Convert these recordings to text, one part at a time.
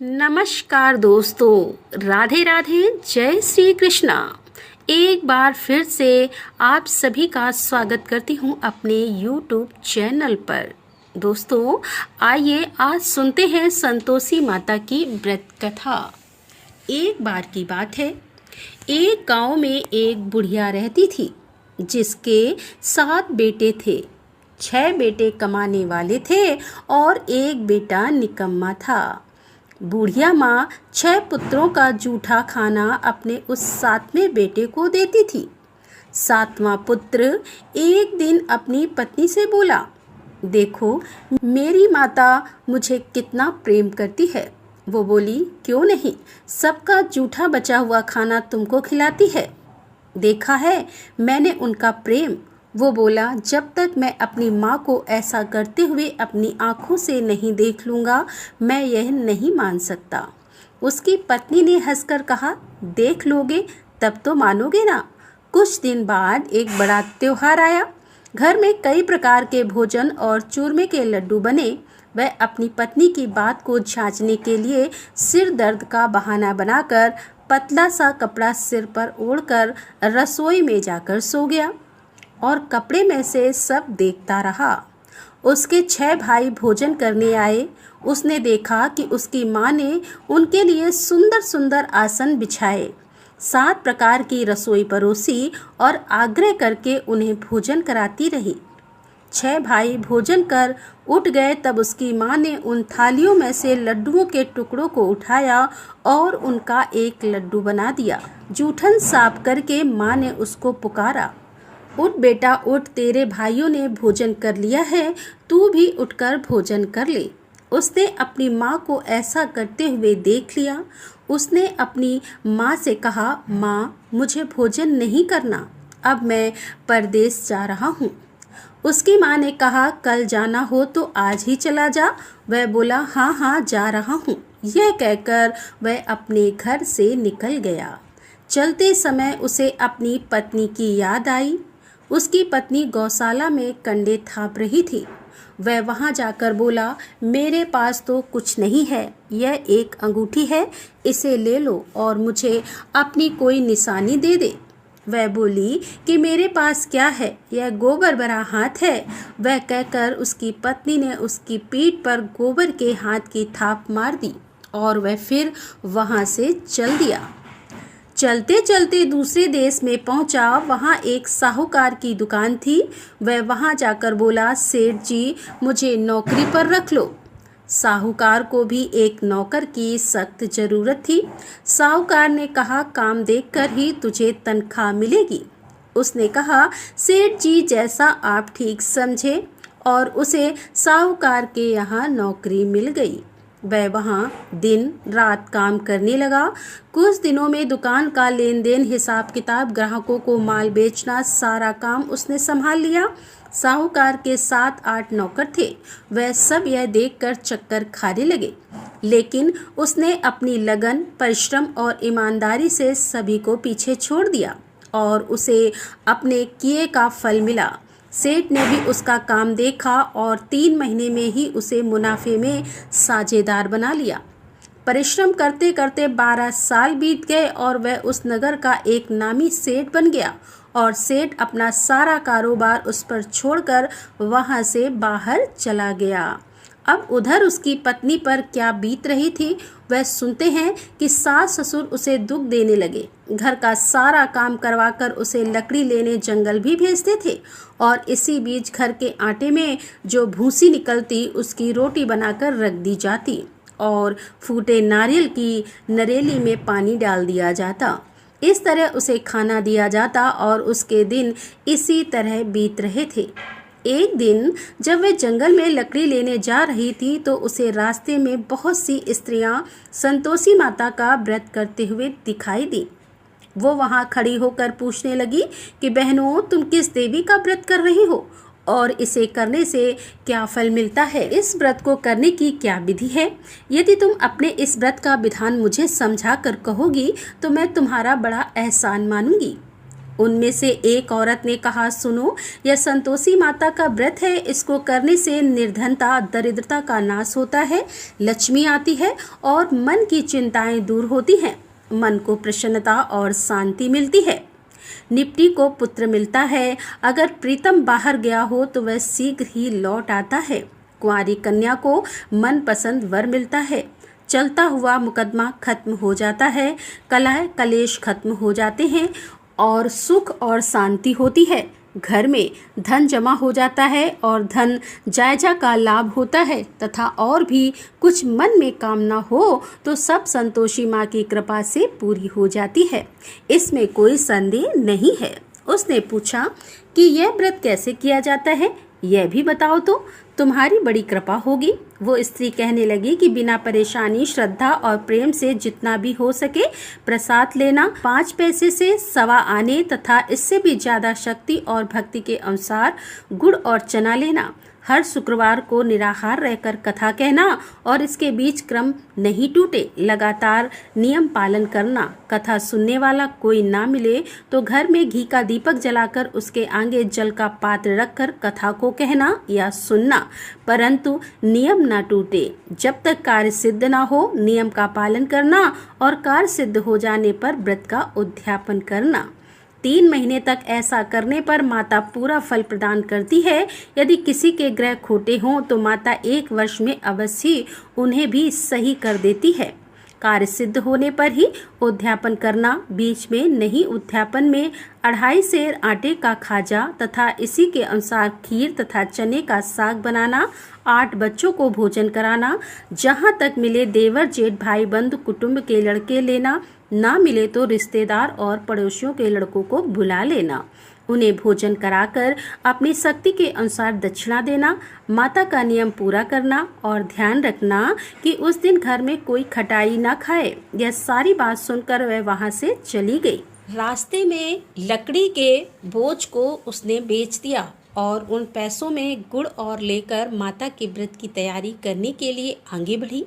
नमस्कार दोस्तों, राधे राधे, जय श्री कृष्णा। एक बार फिर से आप सभी का स्वागत करती हूँ अपने YouTube चैनल पर। दोस्तों, आइए आज सुनते हैं संतोषी माता की व्रत कथा। एक बार की बात है, एक गांव में एक बुढ़िया रहती थी जिसके 7 बेटे थे। 6 बेटे कमाने वाले थे और एक बेटा निकम्मा था। बूढ़िया माँ 6 पुत्रों का जूठा खाना अपने उस 7वें बेटे को देती थी। 7वां पुत्र एक दिन अपनी पत्नी से बोला, देखो मेरी माता मुझे कितना प्रेम करती है। वो बोली, क्यों नहीं, सबका जूठा बचा हुआ खाना तुमको खिलाती है। देखा है मैंने उनका प्रेम। वो बोला, जब तक मैं अपनी माँ को ऐसा करते हुए अपनी आँखों से नहीं देख लूँगा, मैं यह नहीं मान सकता। उसकी पत्नी ने हंसकर कहा, देख लोगे तब तो मानोगे ना। कुछ दिन बाद एक बड़ा त्योहार आया। घर में कई प्रकार के भोजन और चूरमे के लड्डू बने। वह अपनी पत्नी की बात को जांचने के लिए सिर दर्द का बहाना बनाकर पतला सा कपड़ा सिर पर ओढ़कर रसोई में जाकर सो गया और कपड़े में से सब देखता रहा। उसके 6 भाई भोजन करने आए। उसने देखा कि उसकी माँ ने उनके लिए सुंदर सुंदर आसन बिछाए, 7 प्रकार की रसोई परोसी और आग्रह करके उन्हें भोजन कराती रही। 6 भाई भोजन कर उठ गए तब उसकी माँ ने उन थालियों में से लड्डुओं के टुकड़ों को उठाया और उनका एक लड्डू बना दिया। जूठन साफ करके माँ ने उसको पुकारा, उठ बेटा उठ, तेरे भाइयों ने भोजन कर लिया है, तू भी उठकर भोजन कर ले। उसने अपनी माँ को ऐसा करते हुए देख लिया। उसने अपनी माँ से कहा, माँ मुझे भोजन नहीं करना, अब मैं परदेश जा रहा हूँ। उसकी माँ ने कहा, कल जाना हो तो आज ही चला जा। वह बोला, हाँ हाँ जा रहा हूँ। यह कहकर वह अपने घर से निकल गया। चलते समय उसे अपनी पत्नी की याद आई। उसकी पत्नी गौशाला में कंडे थाप रही थी। वह वहां जाकर बोला, मेरे पास तो कुछ नहीं है, यह एक अंगूठी है, इसे ले लो और मुझे अपनी कोई निशानी दे दे। वह बोली कि मेरे पास क्या है, यह गोबर भरा हाथ है। वह कहकर उसकी पत्नी ने उसकी पीठ पर गोबर के हाथ की थाप मार दी और वह फिर वहां से चल दिया। चलते चलते दूसरे देश में पहुंचा। वहां एक साहूकार की दुकान थी। वह वहां जाकर बोला, सेठ जी मुझे नौकरी पर रख लो। साहूकार को भी एक नौकर की सख्त जरूरत थी। साहूकार ने कहा, काम देखकर ही तुझे तनख्वाह मिलेगी। उसने कहा, सेठ जी जैसा आप ठीक समझे, और उसे साहूकार के यहाँ नौकरी मिल गई। वह वहाँ दिन रात काम करने लगा। कुछ दिनों में दुकान का लेन देन, हिसाब किताब, ग्राहकों को माल बेचना, सारा काम उसने संभाल लिया। साहूकार के 7-8 नौकर थे। वह सब यह देखकर चक्कर खाने लगे, लेकिन उसने अपनी लगन, परिश्रम और ईमानदारी से सभी को पीछे छोड़ दिया और उसे अपने किए का फल मिला। सेठ ने भी उसका काम देखा और 3 महीने में ही उसे मुनाफे में साझेदार बना लिया। परिश्रम करते करते 12 साल बीत गए और वह उस नगर का एक नामी सेठ बन गया और सेठ अपना सारा कारोबार उस पर छोड़कर वहां से बाहर चला गया। अब उधर उसकी पत्नी पर क्या बीत रही थी, वह सुनते हैं कि सास ससुर उसे दुख देने लगे। घर का सारा काम करवाकर उसे लकड़ी लेने जंगल भी भेजते थे और इसी बीच घर के आटे में जो भूसी निकलती उसकी रोटी बनाकर रख दी जाती और फूटे नारियल की नरेली में पानी डाल दिया जाता। इस तरह उसे खाना दिया जाता और उसके दिन इसी तरह बीत रहे थे। एक दिन जब वह जंगल में लकड़ी लेने जा रही थी तो उसे रास्ते में बहुत सी स्त्रियां संतोषी माता का व्रत करते हुए दिखाई दी। वो वहां खड़ी होकर पूछने लगी कि बहनों, तुम किस देवी का व्रत कर रही हो और इसे करने से क्या फल मिलता है? इस व्रत को करने की क्या विधि है? यदि तुम अपने इस व्रत का विधान मुझे समझा कर कहोगी तो मैं तुम्हारा बड़ा एहसान मानूंगी। उनमें से एक औरत ने कहा, सुनो, यह संतोषी माता का व्रत है। इसको करने से निर्धनता, दरिद्रता का नाश होता है, लक्ष्मी आती है और मन की चिंताएं दूर होती हैं। मन को प्रसन्नता और शांति मिलती है। निपटी को पुत्र मिलता है। अगर प्रीतम बाहर गया हो तो वह शीघ्र ही लौट आता है। कुंवारी कन्या को मनपसंद वर मिलता है। चलता हुआ मुकदमा खत्म हो जाता है। कलह कलेश खत्म हो जाते हैं और सुख और शांति होती है। घर में धन जमा हो जाता है और धन जायजा का लाभ होता है तथा और भी कुछ मन में कामना हो तो सब संतोषी माँ की कृपा से पूरी हो जाती है। इसमें कोई संदेह नहीं है। उसने पूछा कि यह व्रत कैसे किया जाता है, यह भी बताओ तो तुम्हारी बड़ी कृपा होगी। वो स्त्री कहने लगी कि बिना परेशानी, श्रद्धा और प्रेम से जितना भी हो सके प्रसाद लेना, 5 पैसे से 1.25 आने तथा इससे भी ज्यादा शक्ति और भक्ति के अनुसार गुड़ और चना लेना, हर शुक्रवार को निराहार रहकर कथा कहना और इसके बीच क्रम नहीं टूटे, लगातार नियम पालन करना। कथा सुनने वाला कोई ना मिले तो घर में घी का दीपक जलाकर उसके आगे जल का पात्र रखकर कथा को कहना या सुनना, परंतु नियम ना टूटे। जब तक कार्य सिद्ध ना हो नियम का पालन करना और कार्य सिद्ध हो जाने पर व्रत का उद्यापन करना। 3 महीने तक ऐसा करने पर माता पूरा फल प्रदान करती है। यदि किसी के ग्रह खोटे हों तो माता 1 वर्ष में अवश्य उन्हें भी सही कर देती है। कार्य सिद्ध होने पर ही उद्यापन करना, बीच में नहीं। उद्यापन में 2.5 सेर आटे का खाजा तथा इसी के अनुसार खीर तथा चने का साग बनाना, 8 बच्चों को भोजन कराना, जहाँ तक मिले देवर जेठ भाई बंधु कुटुंब के लड़के लेना, ना मिले तो रिश्तेदार और पड़ोसियों के लड़कों को बुला लेना, उन्हें भोजन कराकर अपनी शक्ति के अनुसार दक्षिणा देना, माता का नियम पूरा करना और ध्यान रखना कि उस दिन घर में कोई खटाई ना खाए। यह सारी बात सुनकर वह वहां से चली गई। रास्ते में लकड़ी के बोझ को उसने बेच दिया और उन पैसों में गुड़ और लेकर माता के व्रत की तैयारी करने के लिए आगे बढ़ी।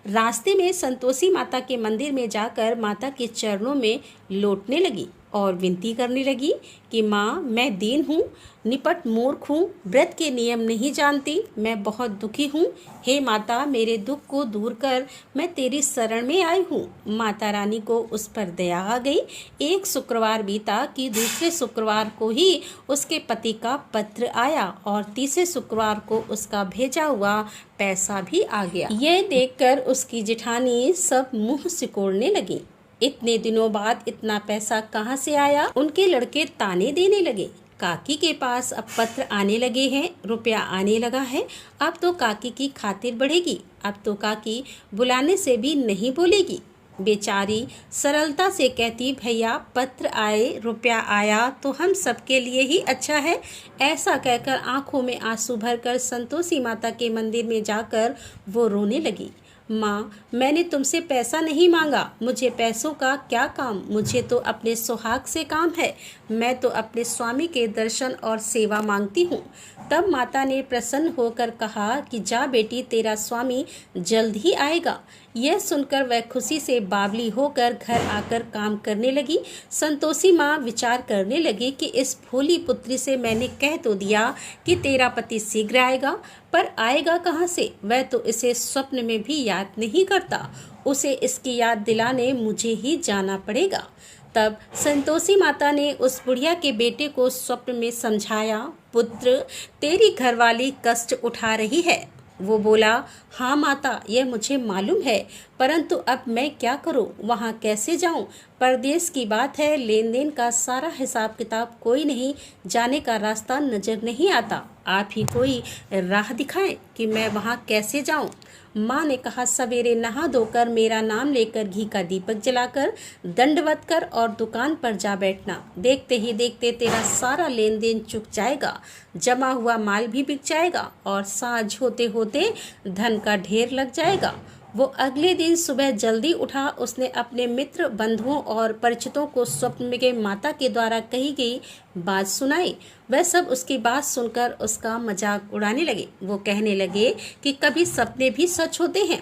रास्ते में संतोषी माता के मंदिर में जाकर माता के चरणों में लौटने लगी और विनती करने लगी कि माँ, मैं दीन हूँ, निपट मूर्ख हूँ, व्रत के नियम नहीं जानती, मैं बहुत दुखी हूँ। हे माता, मेरे दुख को दूर कर, मैं तेरी शरण में आई हूँ। माता रानी को उस पर दया आ गई। एक शुक्रवार बीता कि दूसरे शुक्रवार को ही उसके पति का पत्र आया और तीसरे शुक्रवार को उसका भेजा हुआ पैसा भी आ गया। यह देखकर उसकी जेठानी सब मुंह सिकोड़ने लगी। इतने दिनों बाद इतना पैसा कहाँ से आया? उनके लड़के ताने देने लगे। काकी के पास अब पत्र आने लगे हैं, रुपया आने लगा है, अब तो काकी की खातिर बढ़ेगी, अब तो काकी बुलाने से भी नहीं बोलेगी। बेचारी सरलता से कहती, भैया पत्र आए, रुपया आया तो हम सबके लिए ही अच्छा है। ऐसा कहकर आंखों में आंसू भरकर संतोषी माता के मंदिर में जाकर वो रोने लगी। माँ, मैंने तुमसे पैसा नहीं मांगा, मुझे पैसों का क्या काम, मुझे तो अपने सुहाग से काम है, मैं तो अपने स्वामी के दर्शन और सेवा मांगती हूँ। तब माता ने प्रसन्न होकर कहा कि जा बेटी, तेरा स्वामी जल्द ही आएगा। यह सुनकर वह खुशी से बावली होकर घर आकर काम करने लगी। संतोषी माँ विचार करने लगी कि इस भोली पुत्री से मैंने कह तो दिया कि तेरा पति शीघ्र आएगा, पर आएगा कहाँ से? वह तो इसे स्वप्न में भी याद नहीं करता। उसे इसकी याद दिलाने मुझे ही जाना पड़ेगा। तब संतोषी माता ने उस बुढ़िया के बेटे को स्वप्न में समझाया, पुत्र, तेरी घरवाली कष्ट उठा रही है। वो बोला, हाँ माता, यह मुझे मालूम है, परंतु अब मैं क्या करूं? वहाँ कैसे जाऊं? परदेश की बात है, लेन देन का सारा हिसाब किताब कोई नहीं, जाने का रास्ता नजर नहीं आता। आप ही कोई राह दिखाएं कि मैं वहाँ कैसे जाऊं। माँ ने कहा, सवेरे नहा धोकर मेरा नाम लेकर घी का दीपक जलाकर दंडवत कर और दुकान पर जा बैठना। देखते ही देखते तेरा सारा लेन देन चुक जाएगा, जमा हुआ माल भी बिक जाएगा और साँझ होते होते धन का ढेर लग जाएगा। वो अगले दिन सुबह जल्दी उठा। उसने अपने मित्र, बंधुओं और परिचितों को स्वप्न में माता के द्वारा कही गई बात सुनाई। वह सब उसकी बात सुनकर उसका मजाक उड़ाने लगे। वो कहने लगे कि कभी सपने भी सच होते हैं।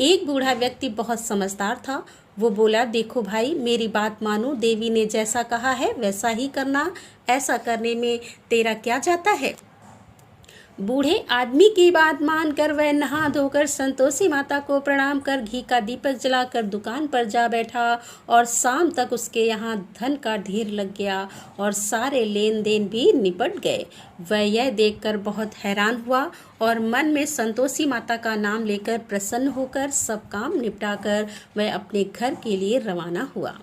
एक बूढ़ा व्यक्ति बहुत समझदार था। वो बोला, देखो भाई, मेरी बात मानो, देवी ने जैसा कहा है वैसा ही करना, ऐसा करने में तेरा क्या जाता है। बूढ़े आदमी की बात मानकर वह नहा धोकर संतोषी माता को प्रणाम कर घी का दीपक जलाकर दुकान पर जा बैठा और शाम तक उसके यहाँ धन का ढेर लग गया और सारे लेन देन भी निपट गए। वह यह देखकर बहुत हैरान हुआ और मन में संतोषी माता का नाम लेकर प्रसन्न होकर सब काम निपटाकर वह अपने घर के लिए रवाना हुआ।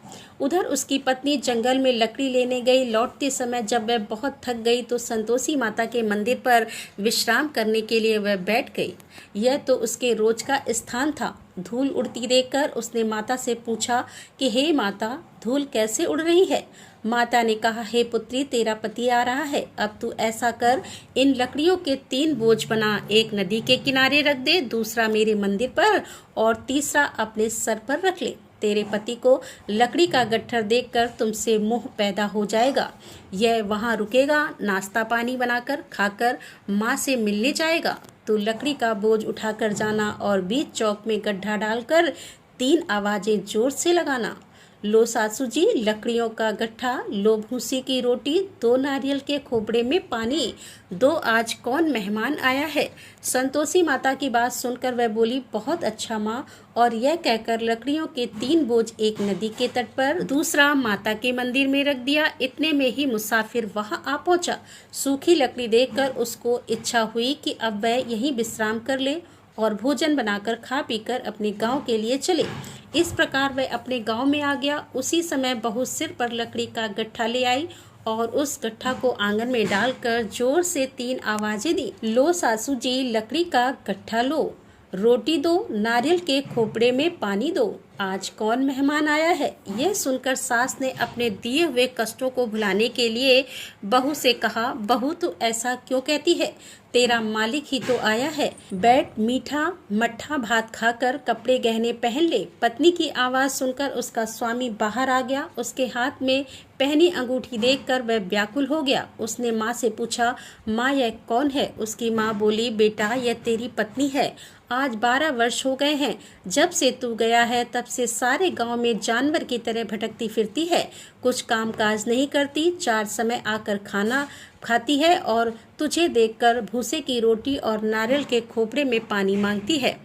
उधर उसकी पत्नी जंगल में लकड़ी लेने गई। लौटते समय जब वह बहुत थक गई तो संतोषी माता के मंदिर पर विश्राम करने के लिए वह बैठ गई। यह तो उसके रोज का स्थान था। धूल उड़ती देखकर उसने माता से पूछा कि हे माता, धूल कैसे उड़ रही है। माता ने कहा, हे पुत्री, तेरा पति आ रहा है। अब तू ऐसा कर, इन लकड़ियों के 3 बोझ बना, एक नदी के किनारे रख दे, दूसरा मेरे मंदिर पर और तीसरा अपने सर पर रख ले। तेरे पति को लकड़ी का गट्ठर देखकर तुमसे मोह पैदा हो जाएगा। यह वहाँ रुकेगा, नाश्ता पानी बनाकर खाकर माँ से मिलने जाएगा। तू लकड़ी का बोझ उठाकर जाना और बीच चौक में गड्ढा डालकर 3 आवाजें जोर से लगाना। लो सासू जी, लकड़ियों का गट्ठा, लो भूसी की रोटी, 2 नारियल के खोपड़े में पानी, 2 आज कौन मेहमान आया है। संतोषी माता की बात सुनकर वह बोली, बहुत अच्छा माँ। और यह कहकर लकड़ियों के 3 बोझ एक नदी के तट पर, दूसरा माता के मंदिर में रख दिया। इतने में ही मुसाफिर वहां आ पहुंचा। सूखी लकड़ी देखकर उसको इच्छा हुई कि अब वह यहीं विश्राम कर ले और भोजन बनाकर खा पीकर अपने गांव के लिए चले। इस प्रकार वह अपने गांव में आ गया। उसी समय बहू सिर पर लकड़ी का गट्ठा ले आई और उस गट्ठा को आंगन में डालकर जोर से 3 आवाजें दी। लो सासू जी, लकड़ी का गट्ठा लो, रोटी दो, नारियल के खोपड़े में पानी दो, आज कौन मेहमान आया है। यह सुनकर सास ने अपने दिए हुए कष्टों को भुलाने के लिए बहू से कहा, बहू तू ऐसा क्यों कहती है, तेरा मालिक ही तो आया है। बैठ, मीठा मट्ठा भात खाकर कपड़े गहने पहन ले। पत्नी की आवाज सुनकर उसका स्वामी बाहर आ गया। उसके हाथ में पहनी अंगूठी देखकर वह व्याकुल हो गया। उसने माँ से पूछा, माँ यह कौन है। उसकी माँ बोली, बेटा यह तेरी पत्नी है। आज 12 वर्ष हो गए हैं जब से तू गया है, तब से सारे गांव में जानवर की तरह भटकती फिरती है, कुछ काम काज नहीं करती, 4 समय आकर खाना खाती है और तुझे देखकर भूसे की रोटी और नारियल के खोपड़े में पानी मांगती है।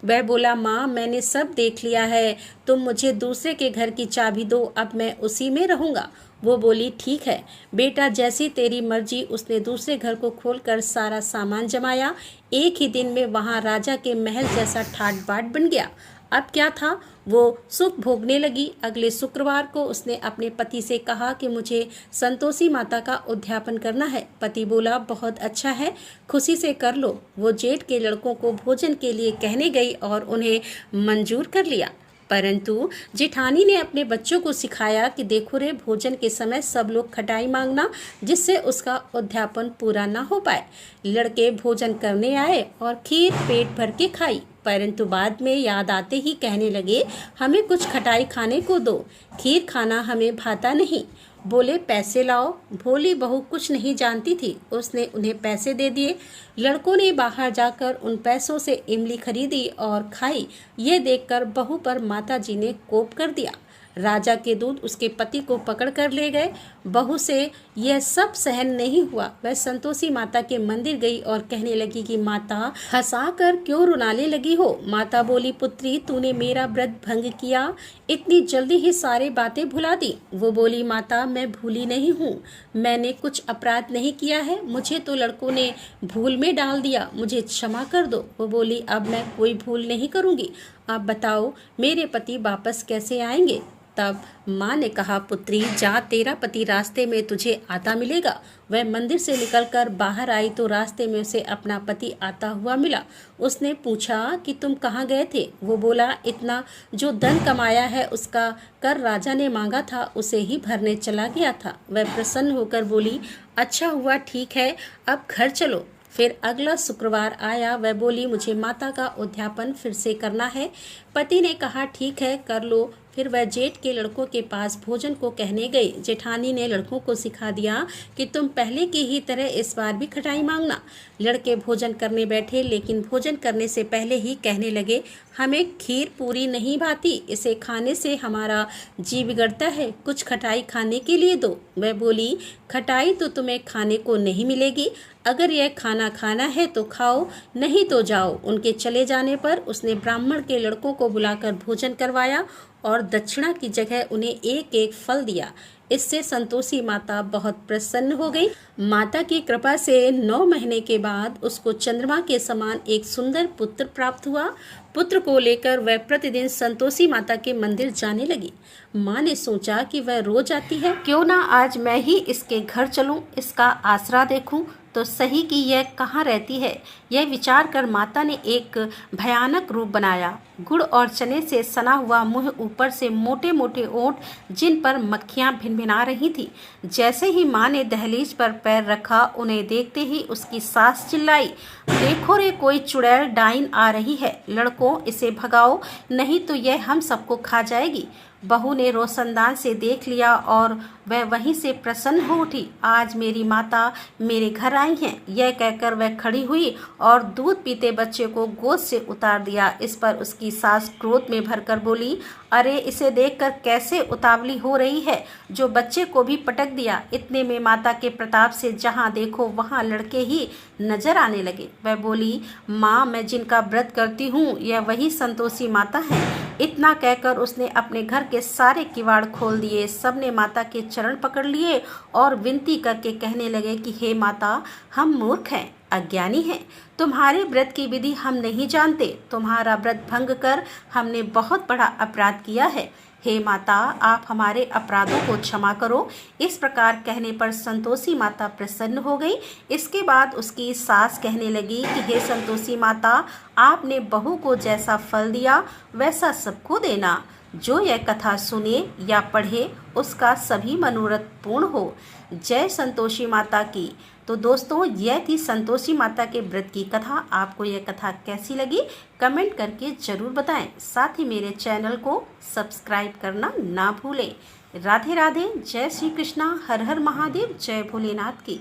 वह बोला, माँ मैंने सब देख लिया है, तुम मुझे दूसरे के घर की चाबी दो, अब मैं उसी में रहूंगा। वो बोली, ठीक है बेटा, जैसी तेरी मर्जी। उसने दूसरे घर को खोलकर सारा सामान जमाया। एक ही दिन में वहां राजा के महल जैसा ठाट बाट बन गया। अब क्या था, वो सुख भोगने लगी। अगले शुक्रवार को उसने अपने पति से कहा कि मुझे संतोषी माता का उद्यापन करना है। पति बोला, बहुत अच्छा है, खुशी से कर लो। वो जेठ के लड़कों को भोजन के लिए कहने गई और उन्हें मंजूर कर लिया। परंतु जेठानी ने अपने बच्चों को सिखाया कि देखो रे, भोजन के समय सब लोग खटाई मांगना, जिससे उसका उद्यापन पूरा ना हो पाए। लड़के भोजन करने आए और खीर पेट भर के खाई, परंतु बाद में याद आते ही कहने लगे, हमें कुछ खटाई खाने को दो, खीर खाना हमें भाता नहीं। बोले, पैसे लाओ। भोली बहू कुछ नहीं जानती थी, उसने उन्हें पैसे दे दिए। लड़कों ने बाहर जाकर उन पैसों से इमली खरीदी और खाई। ये देखकर बहू पर माताजी ने कोप कर दिया। राजा के दूत उसके पति को पकड़ कर ले गए। बहू से यह सब सहन नहीं हुआ। वह संतोषी माता के मंदिर गई और कहने लगी कि माता, हंसाकर क्यों रुलाने लगी हो। माता बोली, पुत्री तूने मेरा व्रत भंग किया, इतनी जल्दी ही सारी बातें भुला दी। वो बोली, माता मैं भूली नहीं हूँ, मैंने कुछ अपराध नहीं किया है, मुझे तो लड़कों ने भूल में डाल दिया, मुझे क्षमा कर दो। वो बोली, अब मैं कोई भूल नहीं करूँगी, आप बताओ मेरे पति वापस कैसे आएंगे। तब माँ ने कहा, पुत्री जा, तेरा पति रास्ते में तुझे आता मिलेगा। वह मंदिर से निकलकर बाहर आई तो रास्ते में उसे अपना पति आता हुआ मिला। उसने पूछा कि तुम कहाँ गए थे। वो बोला, इतना जो धन कमाया है उसका कर राजा ने मांगा था, उसे ही भरने चला गया था। वह प्रसन्न होकर बोली, अच्छा हुआ, ठीक है, अब घर चलो। फिर अगला शुक्रवार आया। वह बोली, मुझे माता का उद्यापन फिर से करना है। पति ने कहा ठीक है कर लो। फिर वह जेठ के लड़कों के पास भोजन को कहने गई। जेठानी ने लड़कों को सिखा दिया कि तुम पहले की ही तरह इस बार भी खटाई मांगना। लड़के भोजन करने बैठे, लेकिन भोजन करने से पहले ही कहने लगे, हमें खीर पूरी नहीं भाती, इसे खाने से हमारा जी बिगड़ता है, कुछ खटाई खाने के लिए दो। वह बोली, खटाई तो तुम्हें खाने को नहीं मिलेगी, अगर यह खाना खाना है तो खाओ, नहीं तो जाओ। उनके चले जाने पर उसने ब्राह्मण के लड़कों को बुलाकर भोजन करवाया और दक्षिणा की जगह उन्हें एक एक फल दिया। इससे संतोषी माता बहुत प्रसन्न हो गई। माता की कृपा से 9 महीने के बाद उसको चंद्रमा के समान एक सुंदर पुत्र प्राप्त हुआ। पुत्र को लेकर वह प्रतिदिन संतोषी माता के मंदिर जाने लगी। माँ ने सोचा कि वह रोज आती है, क्यों ना आज मैं ही इसके घर चलूं, इसका आसरा देखूं तो सही कि यह कहाँ रहती है। यह विचार कर माता ने एक भयानक रूप बनाया। गुड़ और चने से सना हुआ मुंह, ऊपर से मोटे मोटे ओंठ जिन पर मक्खियां भिनभिना रही थी। जैसे ही माँ ने दहलीज पर पैर रखा, उन्हें देखते ही उसकी सास चिल्लाई, देखो रे, कोई चुड़ैल डाइन आ रही है, लड़कों इसे भगाओ, नहीं तो यह हम सबको खा जाएगी। बहू ने रोशनदान से देख लिया और वह वहीं से प्रसन्न हो उठी। आज मेरी माता मेरे घर आई हैं, यह कहकर वह खड़ी हुई और दूध पीते बच्चे को गोद से उतार दिया। इस पर उसकी सास क्रोध में भरकर बोली, अरे इसे देखकर कैसे उतावली हो रही है, जो बच्चे को भी पटक दिया। इतने में माता के प्रताप से जहाँ देखो वहाँ लड़के ही नजर आने लगे। वह बोली, माँ मैं जिनका व्रत करती हूँ यह वही संतोषी माता है। इतना कहकर उसने अपने घर के सारे किवाड़ खोल दिए। सबने माता के चरण पकड़ लिए और विनती करके कहने लगे कि हे माता, हम मूर्ख हैं, अज्ञानी हैं, तुम्हारे व्रत की विधि हम नहीं जानते, तुम्हारा व्रत भंग कर हमने बहुत बड़ा अपराध किया है। हे माता, आप हमारे अपराधों को क्षमा करो। इस प्रकार कहने पर संतोषी माता प्रसन्न हो गई। इसके बाद उसकी सास कहने लगी कि हे संतोषी माता, आपने बहू को जैसा फल दिया वैसा सबको देना। जो यह कथा सुने या पढ़े उसका सभी मनोरथ पूर्ण हो। जय संतोषी माता की। तो दोस्तों, यह थी संतोषी माता के व्रत की कथा। आपको यह कथा कैसी लगी कमेंट करके ज़रूर बताएं। साथ ही मेरे चैनल को सब्सक्राइब करना ना भूलें। राधे राधे, जय श्री कृष्णा, हर हर महादेव, जय भोलेनाथ की।